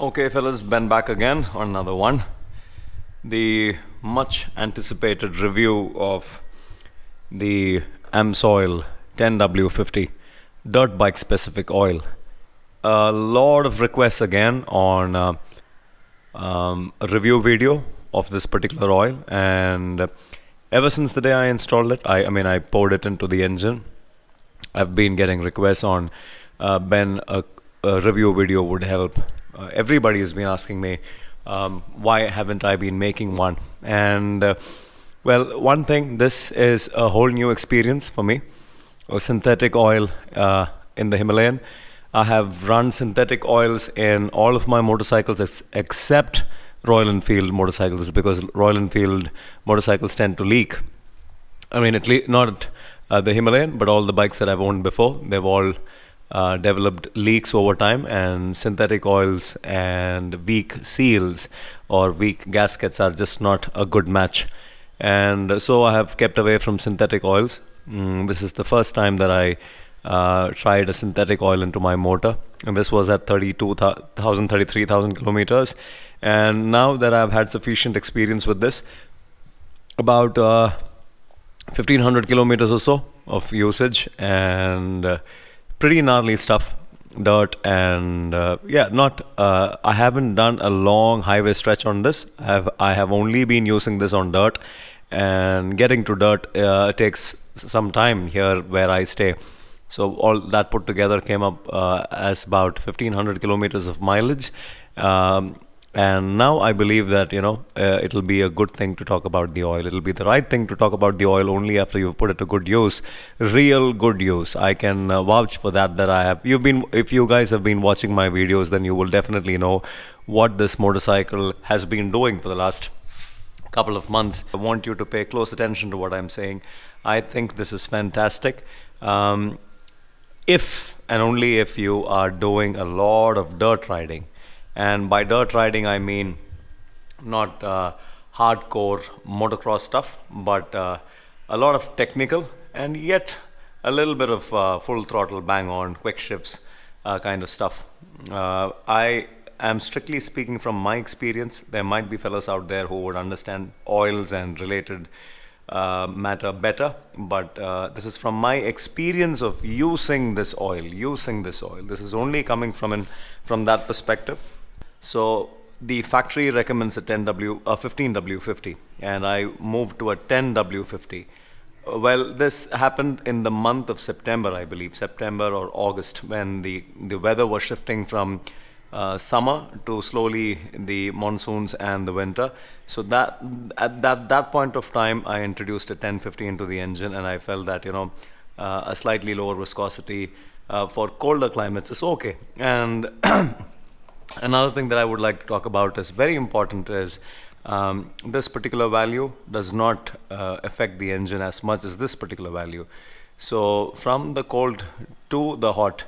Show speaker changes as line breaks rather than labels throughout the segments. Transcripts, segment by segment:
Okay, fellas, Ben back again on another one. The much anticipated review of the AMSOIL 10W50 dirt bike specific oil. A lot of requests again on a review video of this particular oil, and ever since the day I installed it, I poured it into the engine. I've been getting requests on Ben, a review video would help. Everybody has been asking me why haven't I been making one. And well, one thing, this is a whole new experience for me. A synthetic oil in the Himalayan. I have run synthetic oils in all of my motorcycles except Royal Enfield motorcycles, because Royal Enfield motorcycles tend to leak. I mean, not the Himalayan, but all the bikes that I've owned before, they've all developed leaks over time, and synthetic oils and weak seals or weak gaskets are just not a good match. And so I have kept away from synthetic oils. This is the first time that I tried a synthetic oil into my motor, and this was at 33,000 kilometers. And now that I've had sufficient experience with this, about 1500 kilometers or so of usage, and pretty gnarly stuff, dirt, and I haven't done a long highway stretch on this. I have only been using this on dirt, and getting to dirt takes some time here where I stay. So all that put together came up as about 1500 kilometers of mileage. And now I believe that, it'll be a good thing to talk about the oil. It'll be the right thing to talk about the oil only after you've put it to good use, real good use. I can vouch for that I have. If you guys have been watching my videos, then you will definitely know what this motorcycle has been doing for the last couple of months. I want you to pay close attention to what I'm saying. I think this is fantastic. If and only if you are doing a lot of dirt riding. And by dirt riding, I mean not hardcore motocross stuff, but a lot of technical and yet a little bit of full throttle, bang on, quick shifts kind of stuff. I am strictly speaking from my experience. There might be fellows out there who would understand oils and related matter better, but this is from my experience of using this oil. This is only coming from that perspective. So the factory recommends a 15W50, and I moved to a 10W50. Well, this happened in the month of September, I believe, September or August, when the weather was shifting from summer to slowly the monsoons and the winter. So that at that point of time, I introduced a 1050 into the engine, and I felt that a slightly lower viscosity for colder climates is okay. And another thing that I would like to talk about is very important is this particular value does not affect the engine as much as this particular value. So from the cold to the hot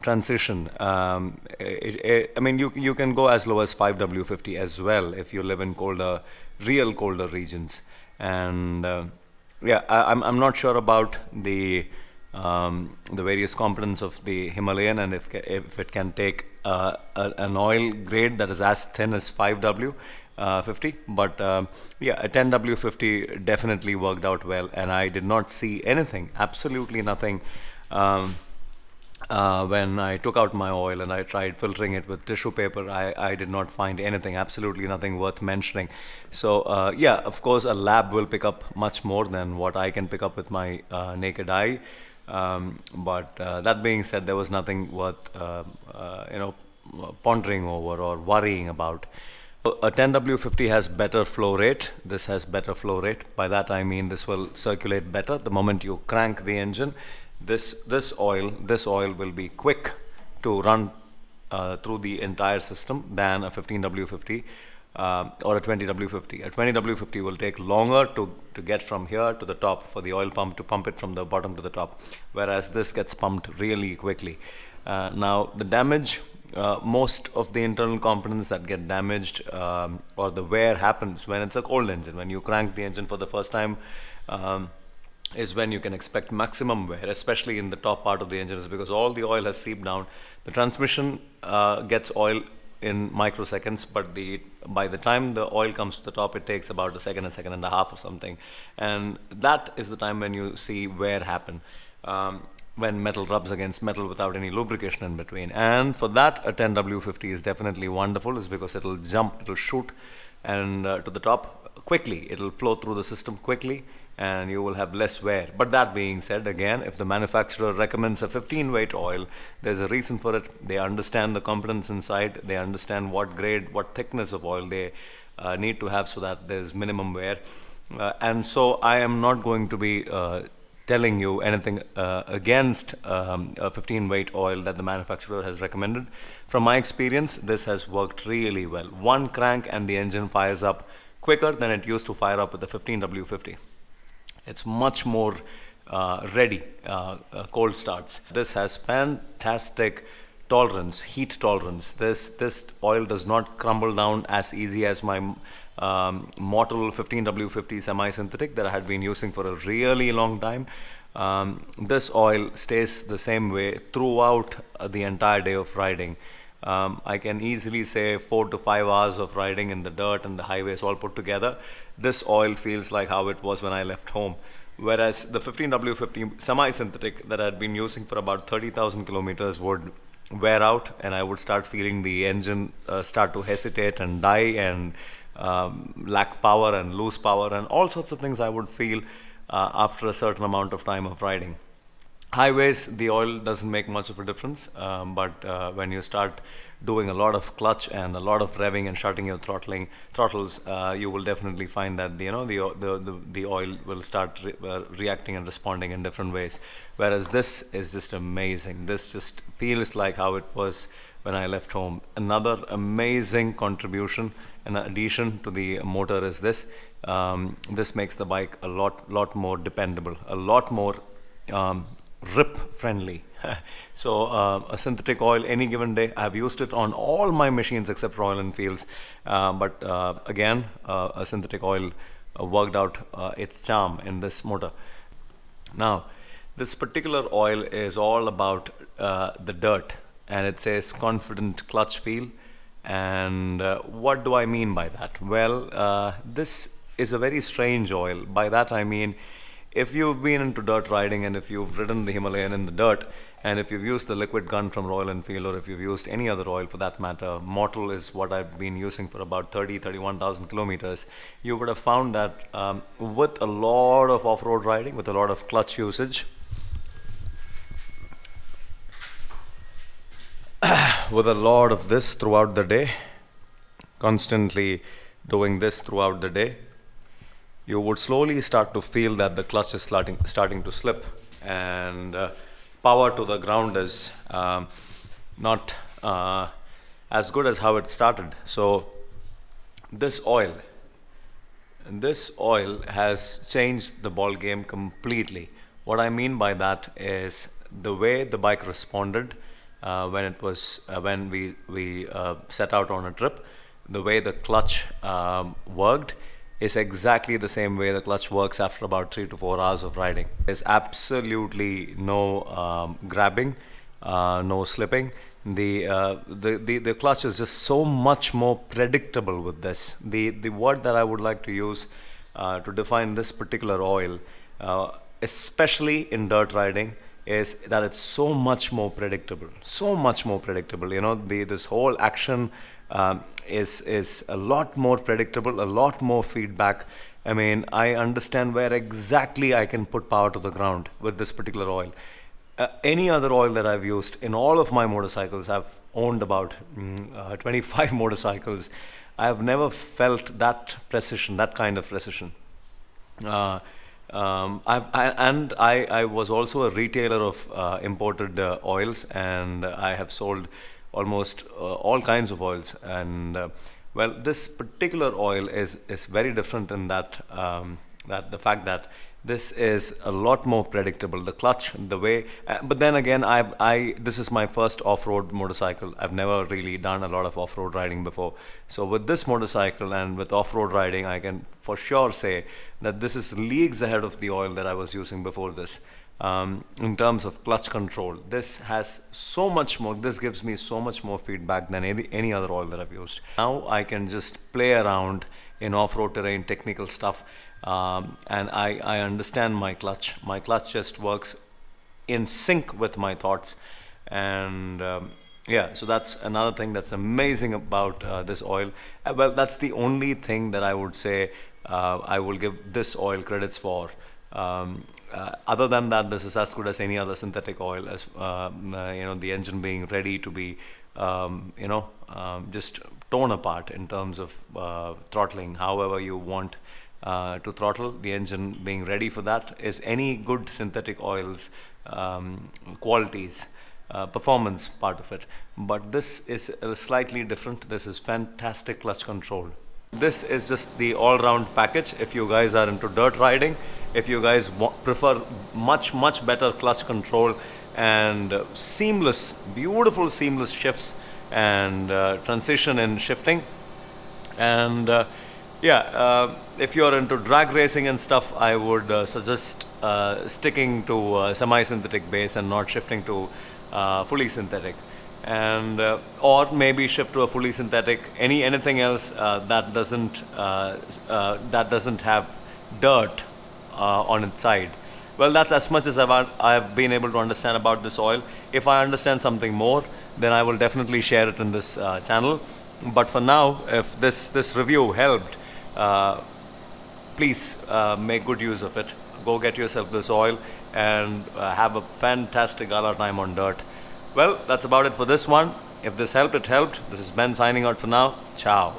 transition, you can go as low as 5W50 as well if you live in real colder regions. And I'm not sure about the various components of the Himalayan, and if it can take an oil grade that is as thin as 5W50, but a 10W50 definitely worked out well, and I did not see anything, absolutely nothing. When I took out my oil and I tried filtering it with tissue paper, I did not find anything, absolutely nothing worth mentioning. So of course a lab will pick up much more than what I can pick up with my naked eye. But that being said, there was nothing worth pondering over or worrying about. A 10W50 has better flow rate. This has better flow rate. By that I mean this will circulate better the moment you crank the engine. This oil will be quick to run through the entire system than a 15W50 or a 20W50. A 20W50 will take longer to get from here to the top, for the oil pump to pump it from the bottom to the top, whereas this gets pumped really quickly. Now the damage, most of the internal components that get damaged or the wear happens when it's a cold engine. When you crank the engine for the first time, is when you can expect maximum wear, especially in the top part of the engine, is because all the oil has seeped down. The transmission gets oil in microseconds, but by the time the oil comes to the top, it takes about a second and a half or something, and that is the time when you see wear happen. When metal rubs against metal without any lubrication in between. And for that, a 10W50 is definitely wonderful, is because it'll jump, it'll shoot and to the top quickly. It'll flow through the system quickly and you will have less wear. But that being said, again, if the manufacturer recommends a 15 weight oil, there's a reason for it. They understand the components inside, they understand what grade, what thickness of oil they need to have so that there's minimum wear. And so I am not going to be telling you anything against a 15 weight oil that the manufacturer has recommended. From my experience, this has worked really well. One crank and the engine fires up quicker than it used to fire up with the 15W50. It's much more ready cold starts. This has fantastic tolerance, heat tolerance. This oil does not crumble down as easy as my Mortal 15W50 semi-synthetic that I had been using for a really long time. This oil stays the same way throughout the entire day of riding. I can easily say 4 to 5 hours of riding in the dirt and the highways all put together. This oil feels like how it was when I left home. Whereas the 15W50 semi-synthetic that I had been using for about 30,000 kilometers would wear out, and I would start feeling the engine start to hesitate and die and lack power and lose power and all sorts of things I would feel after a certain amount of time of riding. Highways, the oil doesn't make much of a difference, but when you start doing a lot of clutch and a lot of revving and shutting your throttles, you will definitely find that the oil will start reacting and responding in different ways. Whereas this is just amazing. This just feels like how it was when I left home. Another amazing contribution and addition to the motor is this. This makes the bike a lot more dependable, a lot more rip friendly. So a synthetic oil any given day, I've used it on all my machines except Royal Enfields, but again a synthetic oil worked out its charm in this motor. Now this particular oil is all about the dirt, and it says confident clutch feel. And what do I mean by that? Well, this is a very strange oil. By that I mean, if you've been into dirt riding and if you've ridden the Himalayan in the dirt, and if you've used the liquid gun from Royal Enfield, or if you've used any other oil for that matter, Mortal is what I've been using for about 31,000 kilometers, you would have found that with a lot of off-road riding, with a lot of clutch usage, with a lot of this throughout the day, constantly doing this throughout the day, you would slowly start to feel that the clutch is starting to slip, and power to the ground is not as good as how it started. So this oil has changed the ball game completely. What I mean by that is the way the bike responded when we set out on a trip, the way the clutch worked is exactly the same way the clutch works after about 3 to 4 hours of riding. There's absolutely no grabbing, no slipping. The clutch is just so much more predictable with this. The word that I would like to use to define this particular oil, especially in dirt riding, is that it's so much more predictable. So much more predictable. You know, this whole action is a lot more predictable, a lot more feedback. I mean, I understand where exactly I can put power to the ground with this particular oil. Any other oil that I've used in all of my motorcycles, I've owned about 25 motorcycles, I've never felt that precision, that kind of precision. I was also a retailer of imported oils, and I have sold almost all kinds of oils, and well, this particular oil is very different in that that the fact that This is a lot more predictable. The clutch, the way, but then again, this is my first off-road motorcycle. I've never really done a lot of off-road riding before. So with this motorcycle and with off-road riding, I can for sure say that this is leagues ahead of the oil that I was using before this. In terms of clutch control, this has so much more. This gives me so much more feedback than any other oil that I've used. Now I can just play around in off-road terrain, technical stuff. And I understand my clutch. My clutch just works in sync with my thoughts, and yeah, so that's another thing that's amazing about this oil. Well, that's the only thing that I would say I will give this oil credits for. Other than that, this is as good as any other synthetic oil, as the engine being ready to be just torn apart in terms of throttling however you want to throttle. The engine being ready for that is any good synthetic oils qualities, performance part of it. But this is slightly different. This is fantastic clutch control. This is just the all-round package. If you guys are into dirt riding, if you guys prefer much better clutch control and seamless, beautiful seamless shifts and transition in shifting, and if you're into drag racing and stuff, I would suggest sticking to semi-synthetic base and not shifting to fully synthetic, and or maybe shift to a fully synthetic. Anything else that doesn't have dirt on its side. Well, that's as much as I've been able to understand about this oil. If I understand something more, then I will definitely share it in this channel. But for now, if this review helped, please make good use of it. Go get yourself this oil and have a fantastic gala time on dirt. Well, that's about it for this one. If this helped, it helped. This is Ben signing out for now. Ciao.